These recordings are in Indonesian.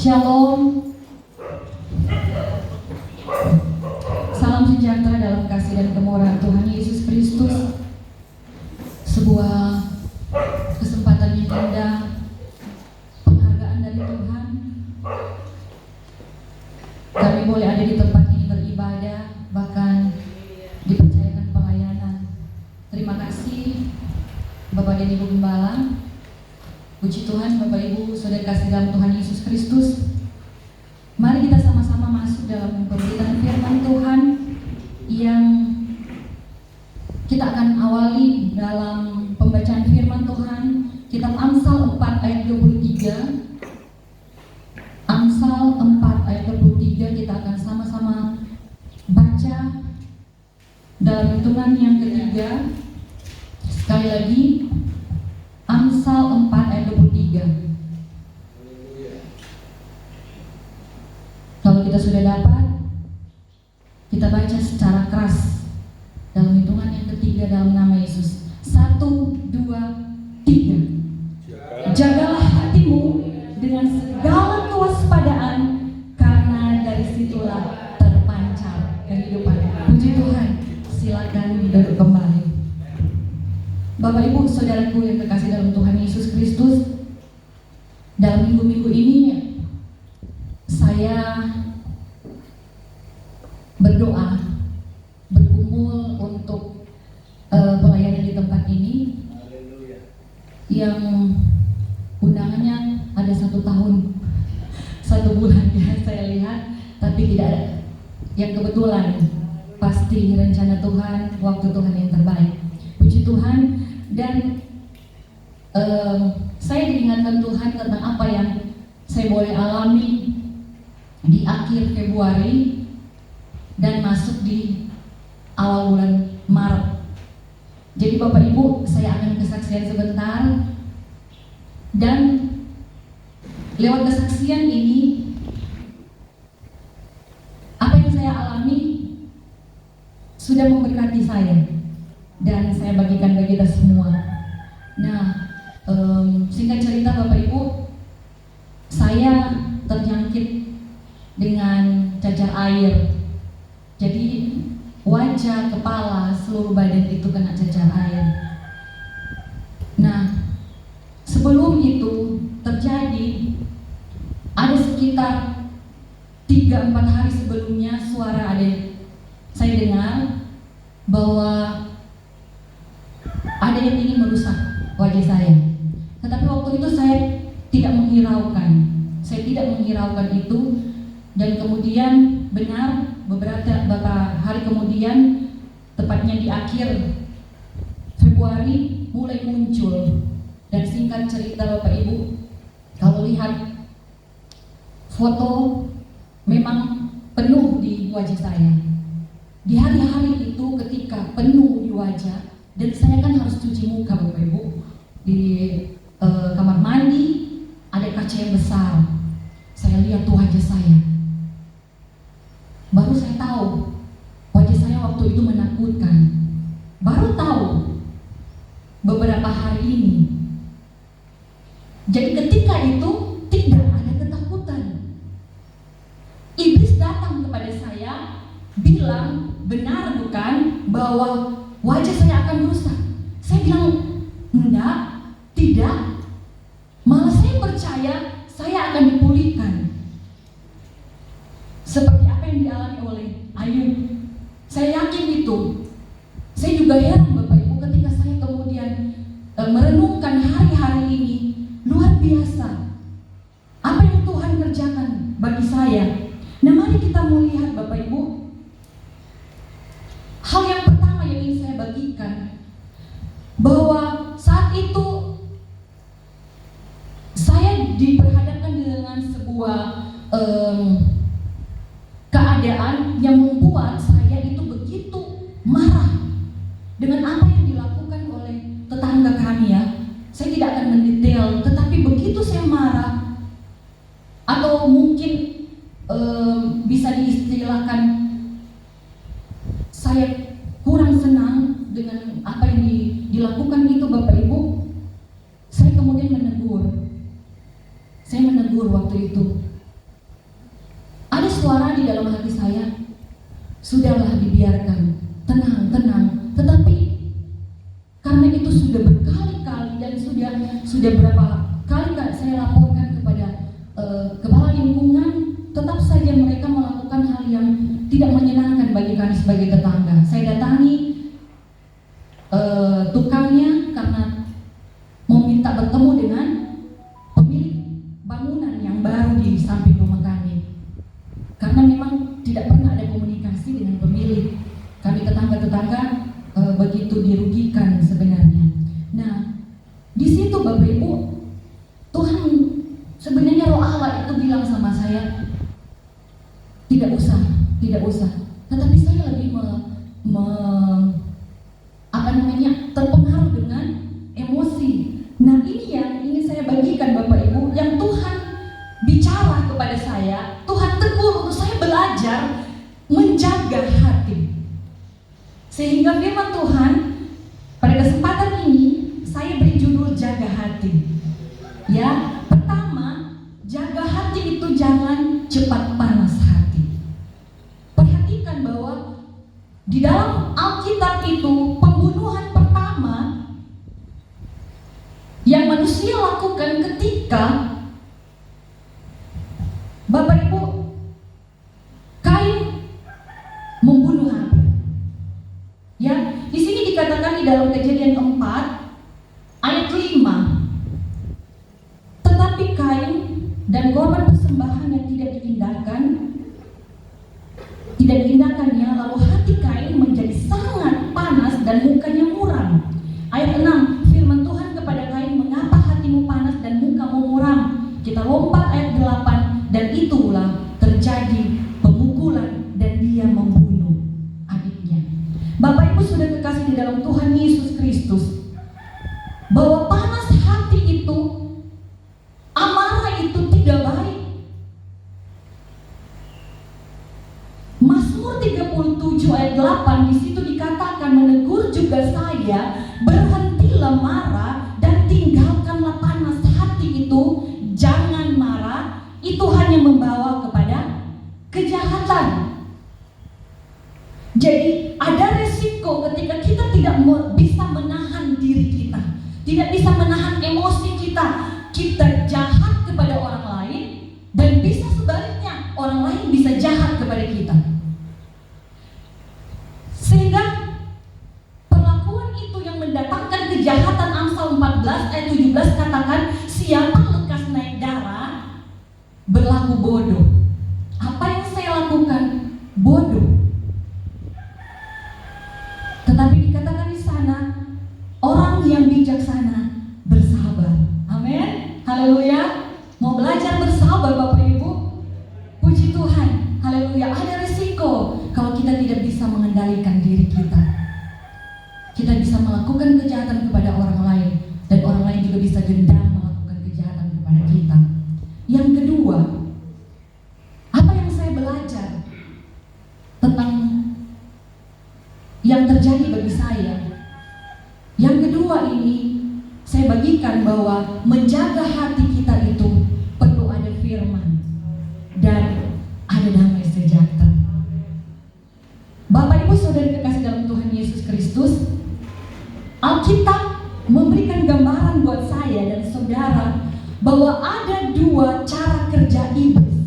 Shalom. Salam sejahtera dalam kasih dan kemurahan Tuhan Yesus Kristus. Sebuah kesempatan yang indah, penghargaan dari Tuhan. Kami boleh ada di tempat ini beribadah, bahkan dipercayakan pelayanan. Terima kasih Bapak dan Ibu Gembala. Puji Tuhan, Bapak Ibu, Saudara kasih dalam Tuhan Yesus Kristus. Mari kita sama-sama masuk dalam pemberitaan firman Tuhan yang kita akan awali dalam pembacaan firman Tuhan kitab Amsal 4 ayat 23. Amsal 4 ayat 23 kita akan sama-sama baca dalam hitungan yang ketiga. Sekali lagi, Amsal 4 ayat 23. Kalau kita sudah dapat, kita baca secara keras dalam hitungan yang ketiga dalam nama Yesus. 1, 2, 3. Jagalah hatimu dengan segala kewaspadaan, karena dari situlah terpancar kehidupan. Puji Tuhan. Silakan duduk kembali. Bapak Ibu saudaraku yang terkasih dalam Tuhan Yesus Kristus, dalam minggu-minggu ini saya berdoa, berkumpul untuk pelayanan di tempat ini. Yang undangannya ada 1 tahun 1 bulan ya saya lihat, tapi tidak ada yang kebetulan. Pasti rencana Tuhan, waktu Tuhan yang terbaik. Puji Tuhan. Dan saya diingatkan Tuhan tentang apa yang saya boleh alami di akhir Februari dan masuk di awal bulan Maret. Jadi Bapak Ibu, saya akan kesaksian sebentar, dan lewat kesaksian ini apa yang saya alami sudah memberkati saya dan saya bagikan bagi kita semua. Nah, singkat cerita Bapak Ibu, saya terjangkit dengan cacar air. Jadi wajah, kepala, seluruh badan itu kena cacar air. Nah, sebelum itu terjadi, ada sekitar 3-4 hari sebelumnya suara saya dengar bahwa ada yang ingin merusak wajah saya. Tetapi waktu itu saya tidak menghiraukan. Saya tidak menghiraukan itu, dan kemudian benar beberapa hari kemudian, tepatnya di akhir Februari, mulai muncul. Dan singkat cerita Bapak Ibu, kalau lihat foto memang penuh di wajah saya. Di hari-hari itu ketika penuh di wajah, dan saya kan harus cuci muka Bapak Ibu. Di kamar mandi ada kaca yang besar. Saya lihat tuh wajah saya. Baru saya tahu wajah saya waktu itu menakutkan. Baru tahu beberapa hari ini. Jadi ketika itu tidak ada ketakutan. Iblis datang kepada saya bilang, benar bukan bahwa wajah saya akan rusak? Saya bilang, enggak, tidak. Malah saya percaya saya akan dipulihkan. Seperti apa yang dialami oleh Ayub. Saya yakin itu. Saya juga heran Bapak Ibu ketika saya kemudian merenungkan hari-hari ini. Luar biasa apa yang Tuhan kerjakan bagi saya. Nah, mari kita melihat Bapak Ibu. Hal yang pertama yang ingin saya bagikan, bahwa saat itu saya diperhadapkan dengan sebuah keadaan yang membuat saya itu begitu marah dengan apa yang dilakukan oleh tetangga kami ya. Saya tidak akan mendetail, tetapi begitu saya marah, atau mungkin bisa diistilahkan saya kurang senang dengan apa yang dilakukan itu Bapak Ibu, saya kemudian menegur. Saya menegur waktu itu. sudahlah dibiarkan, tenang. Tetapi karena itu sudah berkali-kali dan sudah berapa kali saya laporkan kepada kepala lingkungan, tetap saja mereka melakukan hal yang tidak menyenangkan bagi kami sebagai tetangga. Saya datangi tukangnya karena mau minta bertemu dengan pemilik bangunan yang baru di samping rumah kami, karena memang tidak pernah ada komunikasi dengan pemilik. Kami tetangga-tetangga begitu dirugikan sebenarnya. Nah, di situ Bapak Ibu, Tuhan sebenarnya Roh Allah itu bilang sama saya, tidak usah. Tetapi saya lebih terpengaruh dengan emosi. Nah, ini yang ingin saya bagikan Bapak Ibu, yang Tuhan bicara kepada saya, Tuhan tegur untuk saya belajar menjaga hati. Sehingga firman Tuhan pada kesempatan ini saya beri judul jaga hati. Ya, pertama, jaga hati itu jangan cepat panas hati. Perhatikan bahwa di dalam Alkitab itu pembunuhan pertama yang manusia lakukan ketika Bapak Ibu, Kain membunuh Habel. Ya, di sini dikatakan di dalam Kejadian 4 ayat 5. Tetapi Kain dan korban persembahan yang tidak diindahkannya, lalu hati Kain menjadi sangat panas dan mukanya muram. Ayat 6, firman Tuhan kepada Kain, mengapa hatimu panas dan mukamu muram? Kita lompat ayat 8, dan itulah terjadi pemukulan dan dia membunuh adiknya. Bapak Ibu sudah kekasih di dalam Tuhan Yesus Kristus, bahwa panas hati itu, amarah itu tidak baik. Mazmur 37 ayat 8 di situ dikatakan, menegur juga saya, berhentilah marah dan tinggalkanlah panas hati itu, jangan marah, itu hanya membawa kepada kejahatan. Jadi ada resiko ketika kita tidak bisa menahan diri kita, tidak bisa menahan emosi kita, kita jahat kepada orang lain, dan bisa sebaliknya orang lain bisa jahat kepada kita. Sehingga perlakuan itu yang mendatangkan kejahatan. Amsal 14 ayat 17 katakan, siapa lekas naik darah berlaku bodoh. Apa yang saya lakukan? Bodoh. Tetapi dikatakan di sana, orang yang bijaksana bersabar. Amin. Haleluya. Mau belajar bersabar Bapak Ibu? Puji Tuhan. Haleluya. Ada resiko kalau kita tidak bisa mengendalikan diri kita. Kita bisa melakukan kejahatan kepada orang lain, dan orang lain juga bisa dendam melakukan kejahatan kepada kita. Yang kedua, apa yang saya belajar tentang yang terjadi bagi saya? Yang kedua ini saya bagikan bahwa menjaga hati kita itu perlu ada firman dan ada damai sejahtera. Bapak Ibu Saudara kekasih dalam Tuhan Yesus Kristus, Alkitab memberikan gambaran buat saya dan saudara bahwa ada dua cara kerja iblis.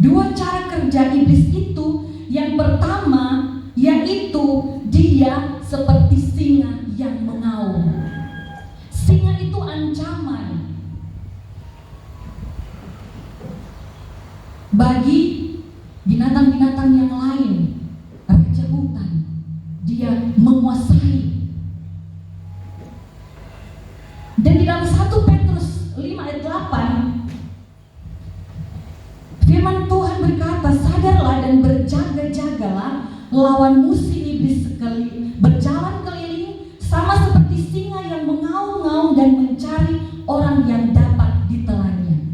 Dua cara kerja iblis itu, yang pertama yaitu dia seperti singa yang mengaum. Singa itu ancaman bagi binatang-binatang yang lain. Raja hutan, dia menguasai. Dan di dalam 1 Petrus 5 ayat 8 firman Tuhan berkata, sadarlah dan berjaga-jagalah, lawan musuh iblis sekali berjalan keliling sama seperti singa yang mengaum-ngaum dan mencari orang yang dapat ditelannya.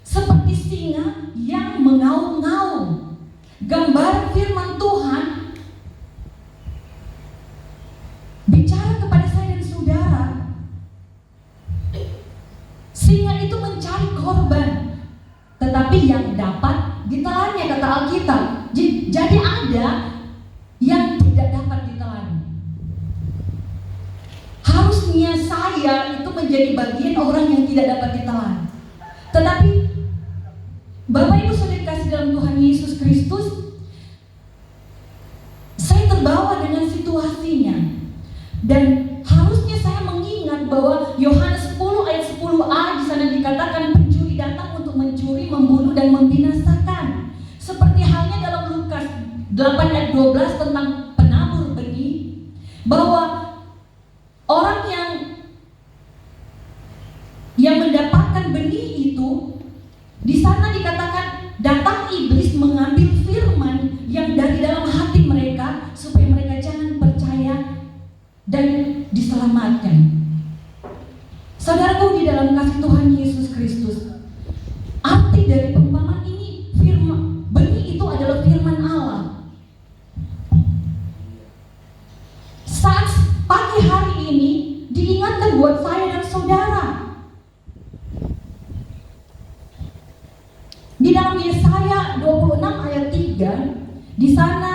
Seperti singa yang mengaum-ngaum. Gambar firman Tuhan bicara kepada saya dan saudara. Singa itu mencari korban, tetapi yang dapat ditelannya, kata Alkitab. ada yang tidak dapat ditelan. Harusnya saya itu menjadi bagian orang yang tidak dapat ditelan. Tetapi Bapak Ibu Saudara kasih dalam Tuhan Yesus Kristus, saya terbawa dengan situasinya. Dan harusnya saya mengingat bahwa Yohanes 10 ayat 10a di sana dikatakan pencuri datang untuk mencuri, membunuh dan membinasakan. Seperti halnya dalam Lukas 8 ayat 12 tentang penabur benih, bahwa orang yang mendapatkan benih itu, di sana dikatakan datang iblis mengambil firman yang dari dalam hati mereka supaya mereka jangan percaya dan diselamatkan. Saudaraku di dalam kasih Tuhan Yesus Kristus, arti dari perumpamaan ini, firman benih itu adalah firman Allah. Saat pagi hari ini diingatkan buat saya dan saudara. Di dalam Yesaya 26 ayat 3, di sana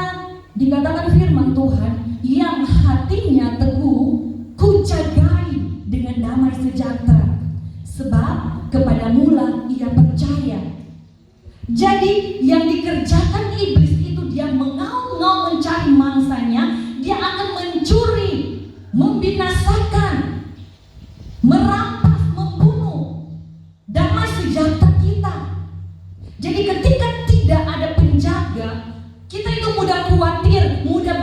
dikatakan firman Tuhan, yang hatinya teguh, kujagai dengan damai sejahtera, sebab kepadamulah ia percaya. Jadi yang dikerjakan iblis itu, dia mengaum-ngaum mencari mangsanya, dia akan mencuri, membinasakan, merampas, membunuh damai sejahtera kita. Jadi ketika tidak ada penjaga, kita itu mudah khawatir, mudah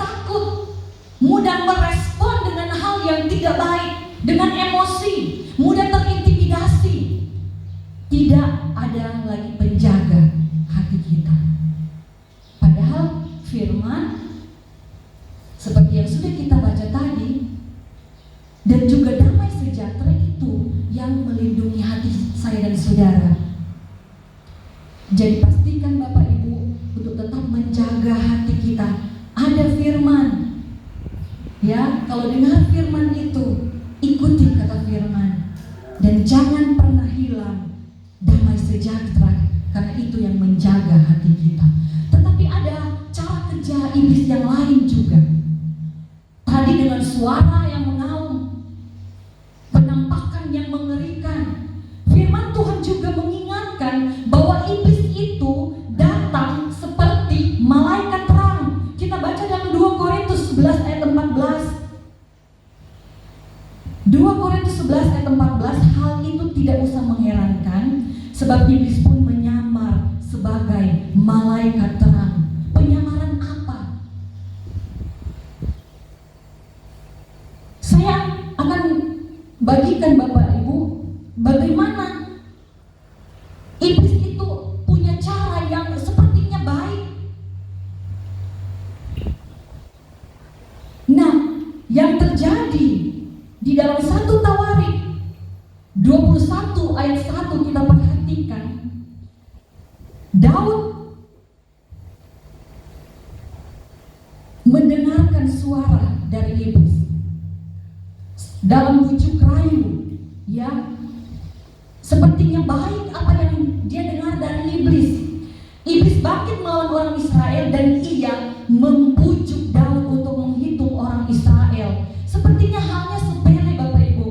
takut, mudah merespon dengan hal yang tidak baik, dengan emosi, mudah terintimidasi. Tidak ada lagi penjaga hati kita. Padahal firman seperti yang sudah kita baca tadi, dan juga damai sejahtera itu yang melindungi hati saya dan saudara. Jadi pastikan Bapak Ibu untuk tetap menjaga hati kita. Ada firman. Ya, kalau dengar firman itu, ikuti kata firman. Dan jangan pernah hilang damai sejahtera, karena itu yang menjaga hati kita. Tetapi ada cara kerja iblis yang lain juga. Tadi dengan suara yang mengaum, penampakan yang mengerikan, firman Tuhan juga mengingatkan bahwa iblis itu datang seperti malaikat terang. Kita baca dalam 2 Korintus 11 ayat 14. 2 Korintus 11 ayat 14, hal itu tidak usah mengherankan, sebab iblis pun menyamar sebagai malaikat terang. Penyamaran apa? Saya akan bagikan Bapak Ibu bagaimana iblis itu punya cara yang sepertinya baik. Nah, yang terjadi di dalam 1 Tawarik 21 ayat 1 kita perhatikan, Daud mendengarkan suara dari iblis dalam bujuk rayu, ya, sepertinya baik apa yang dia dengar dari iblis. Iblis bangkit melawan orang Israel dan ia membujuk Daud untuk menghitung orang Israel. Sepertinya halnya sepele Bapak Ibu.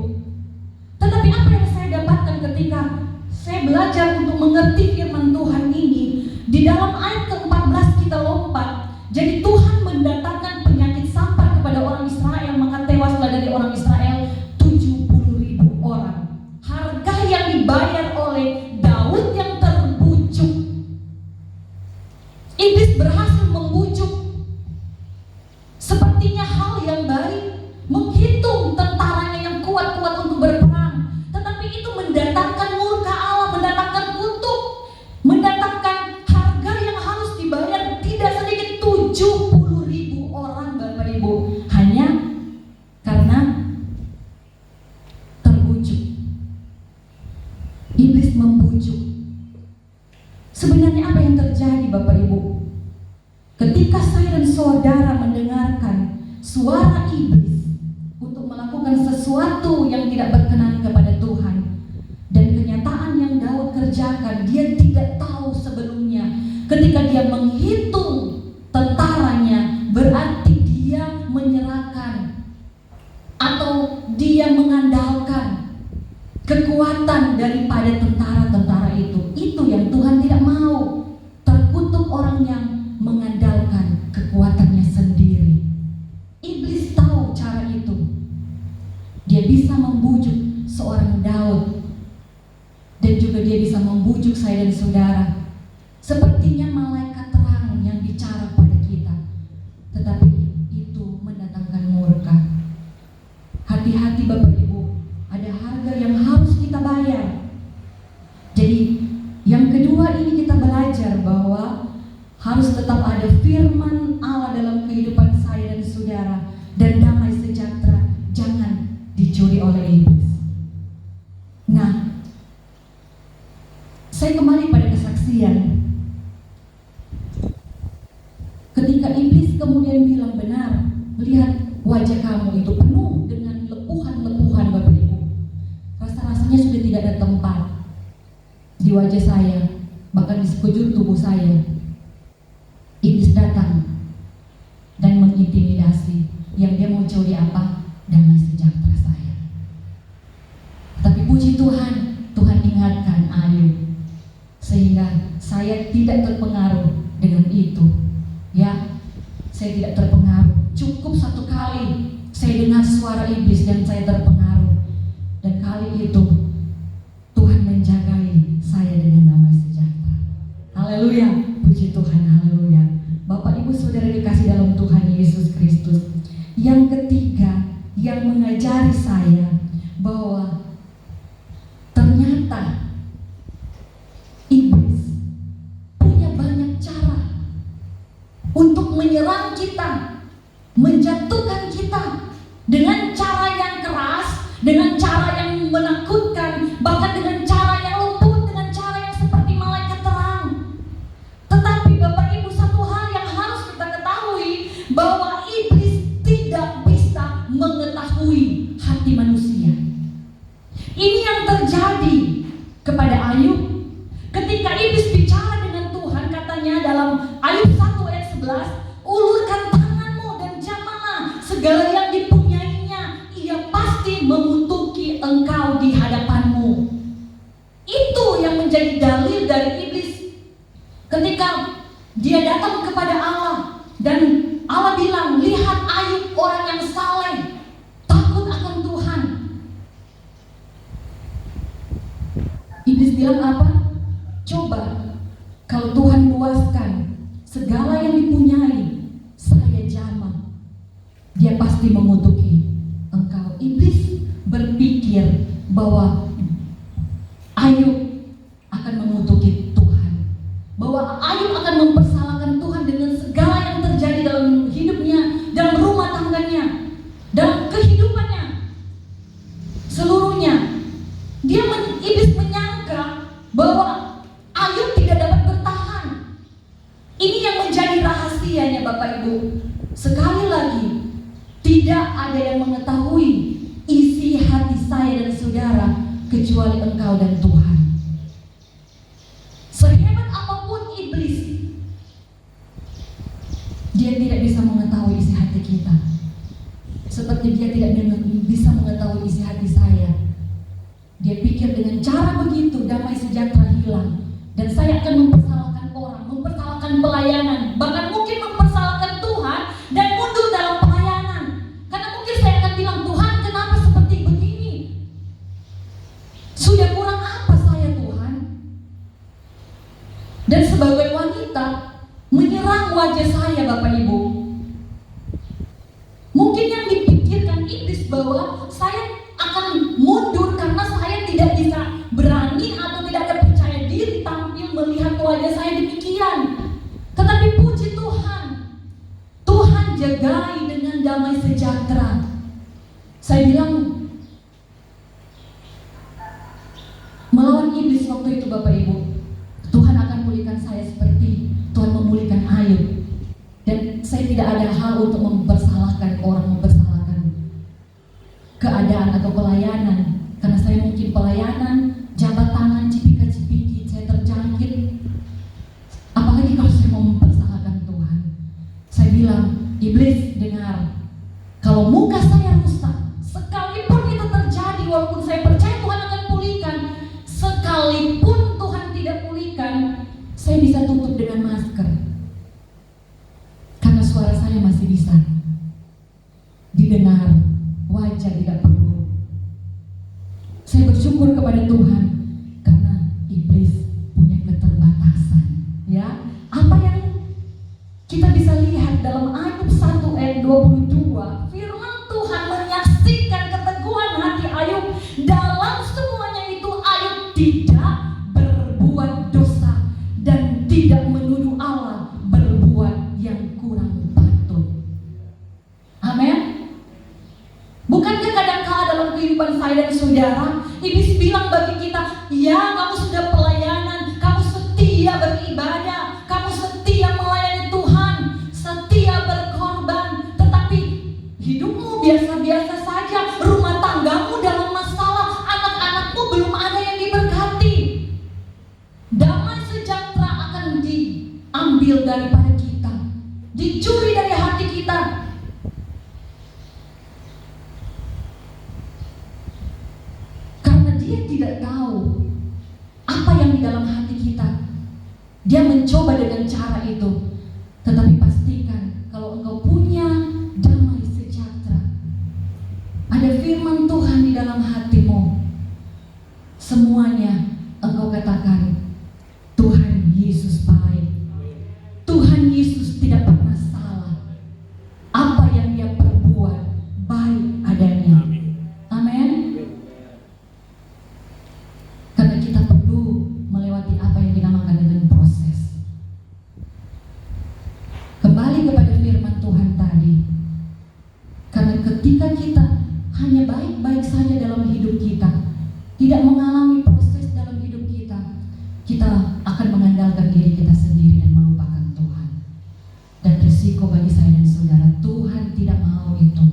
Tetapi apa yang saya dapatkan ketika saya belajar untuk mengerti firman Tuhan ini, di dalam ayat ke-14 kita lompat. Jadi Tuhan mendatangkan penyakit sampar kepada orang Israel, maka tewaslah dari orang Israel 70.000 orang. Harga yang dibayar oleh Daud yang terbujuk. Iblis berhasil membujuk. Sepertinya hal yang baik, menghitung tentaranya yang kuat-kuat untuk berperang. Tetapi itu mendatangkan murka Allah, mendatangkan kutuk, mendatangkan harga yang harus dibayar tidak sedikit, 70.000 orang Bapak Ibu, hanya karena terbujuk. Iblis membujuk. Sebenarnya apa yang terjadi Bapak Ibu? Ketika saya dan saudara mendengarkan suara iblis untuk melakukan sesuatu yang tidak berkenan kepada Tuhan, dan kenyataan yang Daud kerjakan, dia tidak tahu sebelumnya ketika dia menghitung dan juga dia bisa membujuk saya dan saudara. Sepertinya malaikat terang yang bicara pada kita, tetapi itu mendatangkan murka. Hati-hati Bapak Ibu, ada harga yang harus kita bayar. Jadi yang kedua ini kita belajar bahwa harus tetap ada firman Allah dalam kehidupan saya dan saudara, dan damai sejahtera jangan dicuri oleh iblis. Nah, saya kembali pada kesaksian. Ketika iblis kemudian bilang, benar, lihat wajah kamu itu penuh dengan lepuhan-lepuhan Bapak Ibu. Rasa-rasanya sudah tidak ada tempat di wajah saya, bahkan di sekujur tubuh saya. Iblis datang dan mengintimidasi. Yang dia mau curi apa? Damai sejahtera saya. Tapi puji Tuhan, Tuhan ingatkan Ayub, sehingga saya tidak terpengaruh dengan itu. Ya, saya tidak terpengaruh. Cukup satu kali saya dengar suara iblis dan saya terpengaruh. Dan kali itu Tuhan menjagai saya dengan damai sejahtera. Haleluya, puji Tuhan, haleluya. Bapak Ibu Saudara dikasih dalam Tuhan Yesus Kristus. Yang ketiga yang mengajari saya bahwa ternyata iblis punya banyak cara untuk menyerang kita, menjatuhkan kita dengan cara yang keras, dengan cara yang menakutkan, bahkan dengan cara yang lembut, dengan cara yang seperti malaikat terang. Tetapi Bapak Ibu, satu hal yang harus kita ketahui, bahwa iblis tidak bisa mengetahui hati manusia. Ini yang terjadi kepada Ayub. Ketika iblis bicara dengan Tuhan, katanya dalam Ayub 1 ayat 11, ulurkan tanganmu dan jamahlah segala yang dipunyainya, ia pasti mengutuki engkau di hadapanmu. Itu yang menjadi dalil dari iblis. Ketika dia datang kepada Allah dan Allah bilang, lihat Ayub orang yang saleh, takut akan Tuhan. Iblis bilang apa? Coba kalau Tuhan luaskan segala yang dipunyai, saya jamah, dia pasti mengutuki engkau. Iblis berpikir bahwa Ayub akan mengutuki Tuhan, bahwa Ayub akan mempersalahkan Tuhan dengan segala yang terjadi dalam hidupnya, dalam rumah tangganya, dalam kehidupannya seluruhnya. Iblis menyangka bahwa Ayub tidak dapat bertahan. Ini yang menjadi rahasianya Bapak Ibu. Sekali lagi, tidak ada yang mengetahui isi hati saya dan saudara kecuali engkau dan Tuhan. Sehebat apapun iblis, dia tidak bisa mengetahui isi hati kita, seperti dia tidak bisa mengetahui isi hati saya. Dia pikir dengan cara begitu damai sejahtera hilang, dan saya akan mempersalahkan orang, mempersalahkan pelayanan, bahkan mungkin mempersalahkan Tuhan dan mundur dalam pelayanan. Karena mungkin saya akan bilang, Tuhan kenapa seperti begini? Sudah kurang apa saya Tuhan? Dan sebagai wanita menyerang wajah saya Bapak Ibu. Mungkin yang dipikirkan iblis bahwa saya akan mundur karena saya tidak bisa berani atau tidak ada percaya diri tampil melihat wajah saya demikian. Tetapi puji Tuhan, Tuhan jagai dengan damai sejahtera. Saya bilang, melawan iblis waktu itu Bapak Ibu, Tuhan akan pulihkan saya seperti Tuhan memulihkan Ayub. Dan saya tidak ada hal untuk mempersalahkan orang, mempersalahkan keadaan atau pelayanan, karena saya mungkin pelayanan, jabat tangan, cipika-cipiki, saya terjangkit. Apalagi kalau saya mau mempersalahkan Tuhan. Saya bilang, iblis dengar, kalau muka saya rusak, sekalipun itu terjadi, walaupun saya percaya Tuhan akan pulihkan, sekalipun Tuhan tidak pulihkan, saya bisa tutup dengan masker, karena suara saya masih bisa didengar, wajah tidak perlu. Saya bersyukur kepada Tuhan karena mencoba dengan cara itu. Tetapi pastikan kalau engkau punya damai sejahtera, ada firman Tuhan di dalam hatimu, semuanya engkau katakan, Tuhan Yesus baik. Tuhan Yesus tidak pernah salah. Apa yang dia perbuat baik adanya. Amin. Karena kita perlu melewati apa yang dinamakan dengan proses. Kembali kepada firman Tuhan tadi. Karena ketika kita hanya baik-baik saja dalam hidup kita, tidak mengalami proses dalam hidup kita, kita akan mengandalkan diri kita sendiri dan melupakan Tuhan. Dan risiko bagi saya dan saudara, Tuhan tidak mau itu.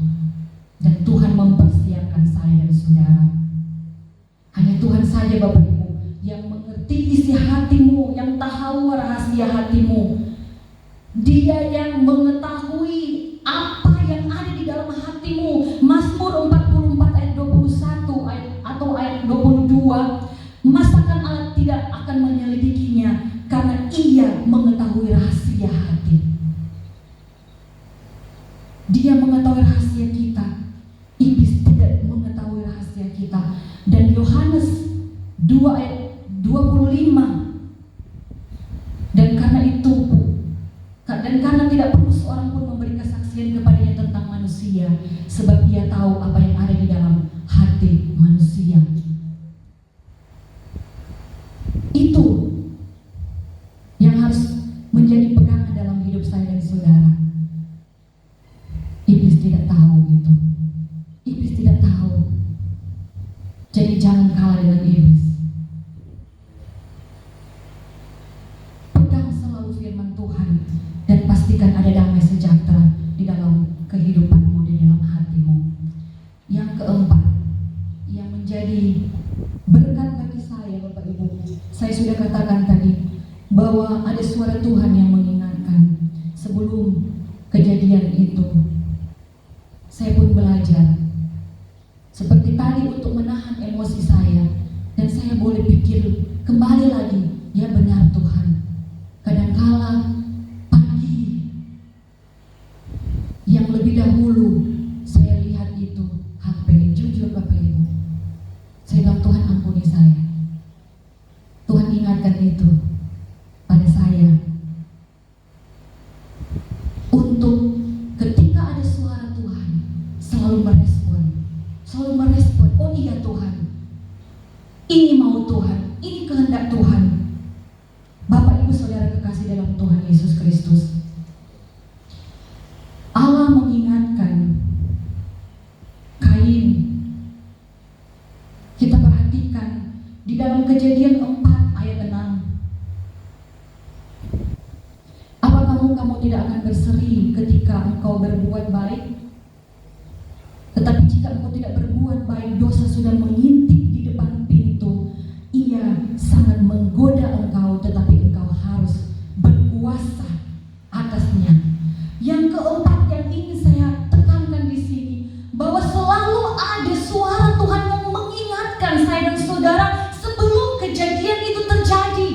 Dan Tuhan mempersiapkan saya dan saudara. Hanya Tuhan saja Bapak Ibu yang mengerti isi hatimu, yang tahu rahasia hatimu. Dia yang mengetahui apa yang ada di dalam hatimu. Mazmur 44 ayat 21 atau ayat 22, masakan Allah tidak akan menyelidikinya karena ia mengetahui rahasia hati. Dia mengetahui rahasia kita. Iblis tidak mengetahui rahasia kita. Dan Yohanes 2 ayat 25, dan karena tidak perlu seorang pun memberi kesaksian kepadanya tentang manusia, sebab ia tahu apa yang ada di dalam hati manusia. Itu yang harus menjadi pegangan dalam hidup saya dan saudara. Iblis tidak tahu itu. Iblis tidak tahu. Jadi jangan kalah dengan iblis. Pegang selalu firman Tuhan dan pastikan ada damai sejahtera di dalam kehidupanmu, di dalam hatimu. Yang keempat, yang menjadi berkat bagi saya Bapak Ibu, saya sudah katakan tadi bahwa ada suara Tuhan yang mengingatkan. Sebelum kejadian itu, saya pun belajar seperti tadi untuk menahan emosi saya, dan saya boleh pikir kembali lagi, ya benar Tuhan. Kadangkala pagi yang lebih dahulu saya lihat itu HP, jujur Bapak Ibu, saya bilang Tuhan ampuni saya. Tuhan ingatkan itu pada saya untuk ketika ada suara Tuhan selalu merespon. Oh iya Tuhan, ini mau Tuhan, ini kehendak Tuhan. Bapak Ibu Saudara kekasih dalam Tuhan Yesus Kristus, Allah mengingatkan Kain. Kita perhatikan di dalam Kejadian 4 ayat 6. Apa kamu tidak akan berseri ketika engkau berbuat baik? Tetapi jika engkau tidak berbuat baik, dosa sudah mengintip di depan pintu. Ia sangat menggoda engkau, tetapi engkau harus berkuasa atasnya. Yang keempat yang ingin saya tekankan di sini, bahwa selalu ada suara Tuhan yang mengingatkan saya dan saudara sebelum kejadian itu terjadi.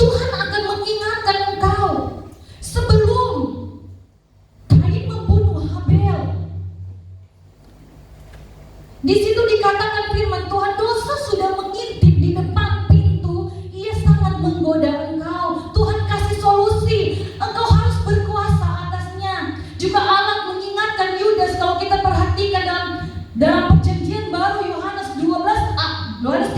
Tuhan akan mengingatkan engkau sebelum Kain membunuh Habel. Di situ dikatakan firman Tuhan, dosa sudah mengintip di depan pintu, ia sangat menggoda engkau. Tuhan kasih solusi, engkau harus berkuasa atasnya. Juga Allah mengingatkan Yudas, kalau kita perhatikan dalam perjanjian baru Yohanes 13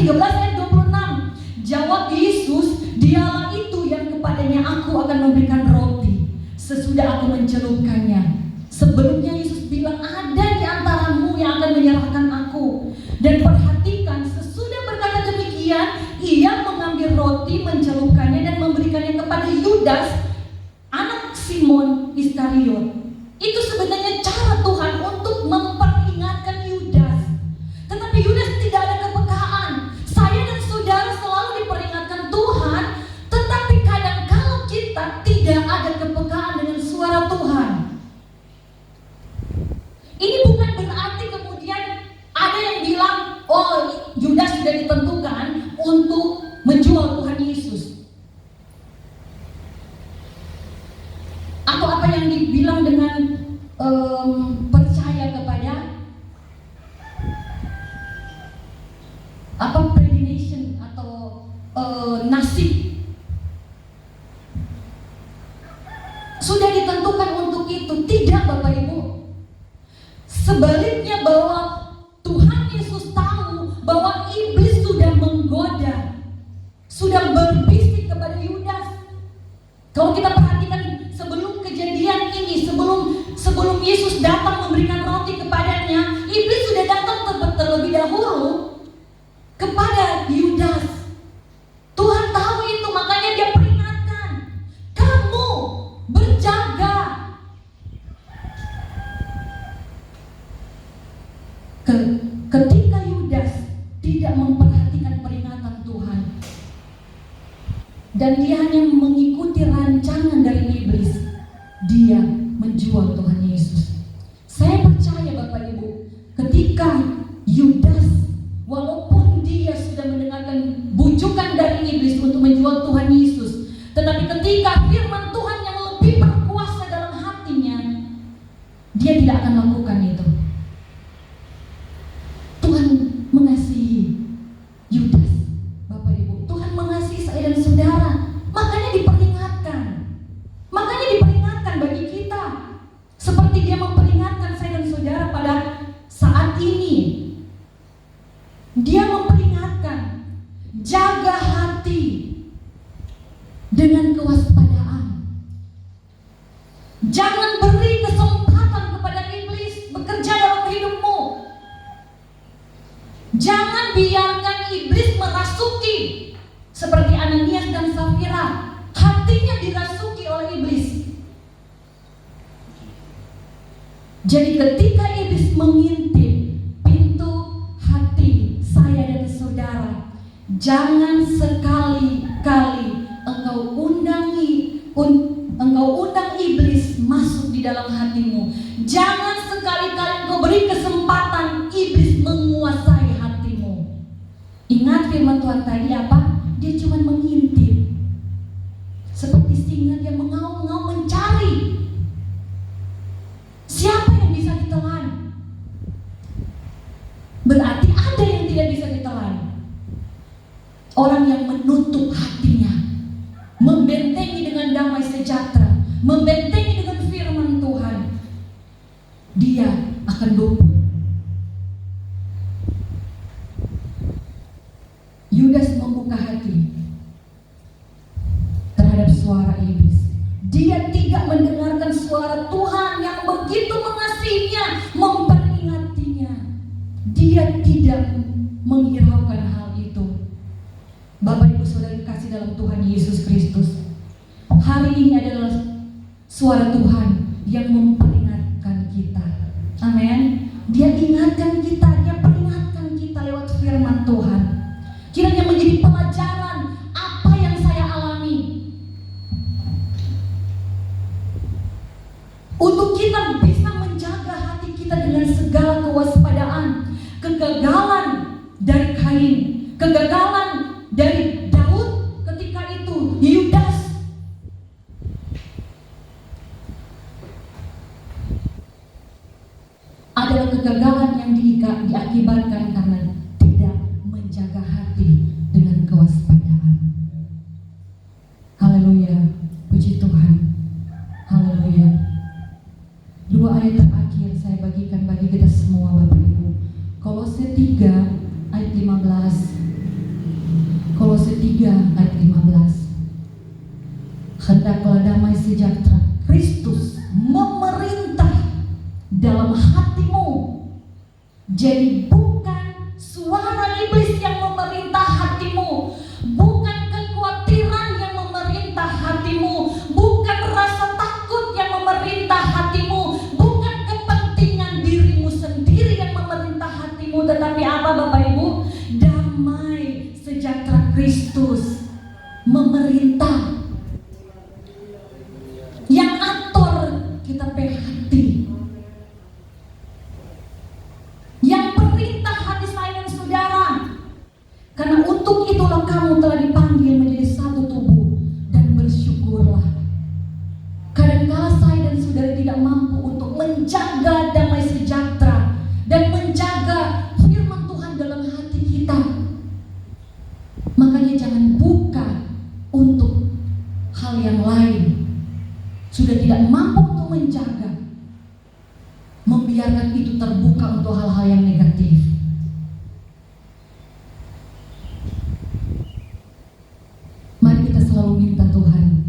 ayat 26. Jawab Yesus, dialah itu yang kepadanya aku akan memberikan roti sesudah aku mencelupkannya. Sebelumnya Yesus bilang, ada di antaramu yang akan menyerahkan aku. Dan perhatikan, sesudah berkata demikian, ia mengambil roti, mencelupkannya dan memberikannya kepada Yudas, anak Simon Iskariot. Itu sebenarnya cara Tuhan untuk memperingatkan Yudas. Tetapi Yudas tidak ada kepekaan. Saya dan saudara selalu diperingatkan Tuhan, tetapi kadang-kala kita tidak ada kepekaan dengan suara Tuhan. Ini bukan berarti kemudian ada yang bilang, oh Yudas sudah ditentukan untuk menjual Tuhan Yesus. nasib. Sudah ditentukan untuk itu. Tidak, Bapak Ibu. Sebaliknya, bahwa Tuhan Yesus tahu bahwa iblis sudah menggoda, sudah berbisik kepada Yudas. Kalau kita perhatikan sebelum kejadian ini, sebelum Yesus datang memberikan roti kepadanya, iblis sudah datang terlebih dahulu kepada Yudas. Tuhan tahu itu, makanya dia peringatkan, kamu berjaga. Ketika Yudas tidak memperhatikan peringatan Tuhan dan dia hanya mengikuti rancangan dari iblis, dia menjual Tuhan Yesus. Saya percaya Bapak Ibu, ketika Yudas, walaupun dia sudah mendengarkan bujukan dari iblis untuk menjual Tuhan Yesus, tetapi ketika firman Tuhan yang lebih berkuasa dalam hatinya, dia tidak akan lakukan itu. Tuhan mengasihi Yudas, Bapak Ibu. Tuhan mengasihi saya dan saudara. Makanya diperingatkan bagi kita, seperti dia memperingatkan saya dan saudara pada saat ini. Dia memperingatkan, jaga hati dengan kewaspadaan. Jangan beri kesempatan kepada iblis bekerja dalam hidupmu. Jangan biarkan iblis merasuki seperti Ananias dan Safira. Hatinya dirasuki oleh iblis. Jadi ketika iblis mengintip pintu hati saya dan saudara, jangan sekali-kali engkau undang iblis masuk di dalam hatimu. Jangan sekali-kali engkau beri kesempatan iblis menguasai hatimu. Ingat firman Tuhan tadi apa? Dia cuma mengintip. Seperti singa, dia mengaum-ngaum mencari siapa yang bisa ditelan. Berarti ada yang tidak bisa ditelan. Orang yang menutup hatinya, membentengi dengan damai sejahtera, membentengi dengan firman Tuhan, dia akan luput. Yudas membuka hati terhadap suara iblis. Dia tidak mendengarkan suara Tuhan yang begitu mengasihinya, memperingatinya. Dia tidak menghiraukan hal itu. Bapak Ibu Saudara kasih dalam Tuhan Yesus Kristus, hari ini adalah suara Tuhan yang memperingatkan kita. Amin. Dia ingatkan kita, dia peringatkan kita lewat firman Tuhan. Kiranya menjadi pelajaran apa yang saya alami, untuk kita bisa menjaga hati kita dengan segala kewaspadaan. Kegagalan dari Kain, kegagalan dari Daud ketika itu, Yudas, adalah kegagalan yang diakibatkan karena tidak menjaga hati dengan kewaspadaan. Haleluya, puji Tuhan. Haleluya. 2 ayat terakhir saya bagikan bagi kita semua Bapak Ibu. Kolose 3 ayat 15. Kolose 3 ayat 15. Hendaklah damai sejahtera Kristus memerintah dalam hatimu. Jadi bukan suara iblis yang memerintah hatimu, bukan kekhawatiran yang memerintah hatimu, bukan rasa takut yang memerintah hatimu, bukan kepentingan dirimu sendiri yang memerintah hatimu, tetapi apa Bapak Ibu? Damai sejahtera Kristus memerintah, yang atur kita hati, yang perintah hati saya dan saudara. Karena untuk itulah kamu telah dipanggil menjadi satu tubuh, dan bersyukurlah. Kadang-kala saya dan saudara tidak mampu untuk menjaga damai sejahtera dan menjaga firman Tuhan dalam hati kita. Makanya jangan sudah tidak mampu untuk menjaga, membiarkan itu terbuka untuk hal-hal yang negatif. Mari kita selalu minta Tuhan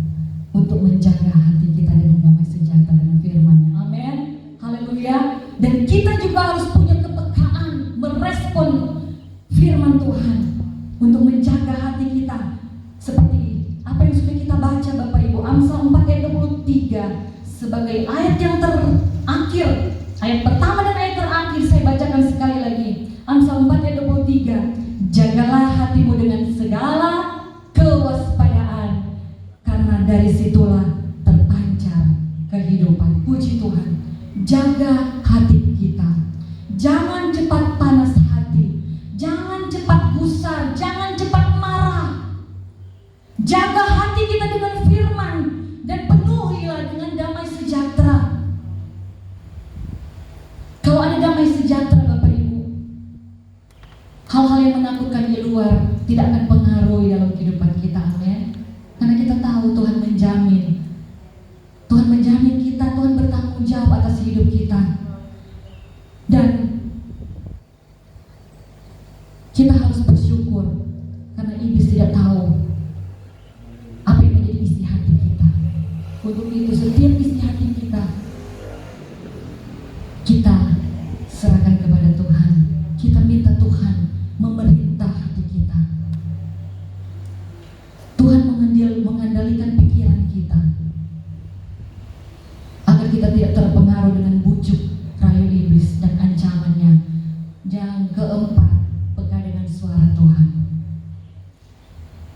untuk menjaga hati kita dengan damai sejahtera dengan firman-Nya. Amin. Haleluya. Dan kita juga harus punya kepekaan merespon firman Tuhan untuk menjaga hati kita. Seperti apa yang sudah kita baca Bapak Ibu, Amsal 4 ayat 23 sebagai ayat yang terakhir, ayat pertama dan ayat terakhir saya bacakan sekali lagi. Amsal 4 ayat 23, jagalah hatimu dengan segala kewaspadaan, karena dari situlah terpancar kehidupan. Puji Tuhan. Jaga hati kita. Jangan cepat panas hati, jangan cepat gusar, jangan cepat marah. Jaga hati kita dengan firman dan penuhilah dengan damai sejahtera. Kalau ada damai sejahtera Bapak Ibu, hal-hal yang menakutkan di luar tidak akan pengaruhi dalam kehidupan kita. Amin. Karena kita tahu Tuhan menjamin. Tuhan menjamin kita, Tuhan bertanggung jawab atas hidup kita. Dan kita harus bersyukur karena iblis tidak tahu apa yang menjadi isi hati kita. Untuk itu setiap isi hati kita serahkan kepada Tuhan. Kita minta Tuhan memerintah hati kita. Tuhan mengandalkan pikiran kita agar kita tidak terpengaruh dengan bujuk rayu iblis dan ancamannya. Yang keempat, peka dengan suara Tuhan.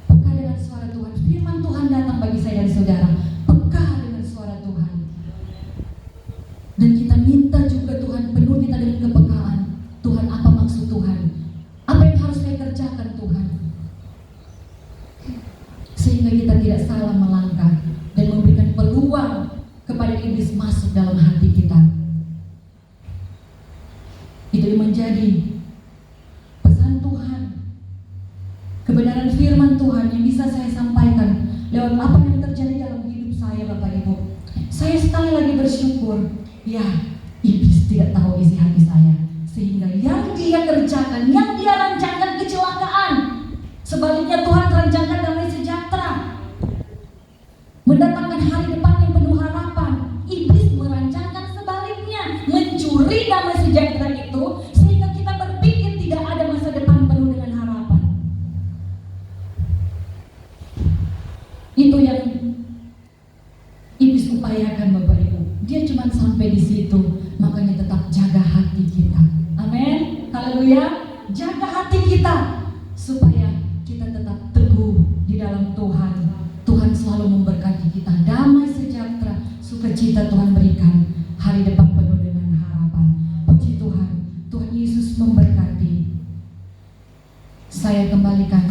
Peka dengan suara Tuhan. Firman Tuhan datang bagi saya dan saudara. Peka dengan suara Tuhan. Dan kita minta juga Tuhan penuh kita dengan kepekaan. Tuhan, apa maksud Tuhan? Apa yang harus saya kerjakan Tuhan? Sehingga kita tidak salah melangkah dan memberikan peluang kepada iblis masuk dalam hati kita. Itu menjadi pesan Tuhan, kebenaran firman Tuhan yang bisa saya sampaikan lewat apa yang terjadi dalam hidup saya Bapak Ibu. Saya sekali lagi bersyukur, ya iblis tidak tahu isi hati saya, sehingga yang dia kerjakan, yang dia rancangkan kecelakaan. Sebaliknya Tuhan rancangkan damai sejahtera, mendatangkan hari depan yang penuh harapan. Iblis merancangkan sebaliknya, mencuri damai sejahtera itu, sehingga kita berpikir tidak ada masa depan penuh dengan harapan. Itu yang iblis upayakan Bapak Ibu. Dia cuma sampai di situ, makanya tetap jaga hati kita. Amin. Haleluya. Jaga hati kita supaya kita tetap teguh di dalam Tuhan. Tuhan selalu memberkati kita, damai sejahtera, sukacita Tuhan berikan, hari depan penuh dengan harapan. Puji Tuhan. Tuhan Yesus memberkati. Saya kembalikan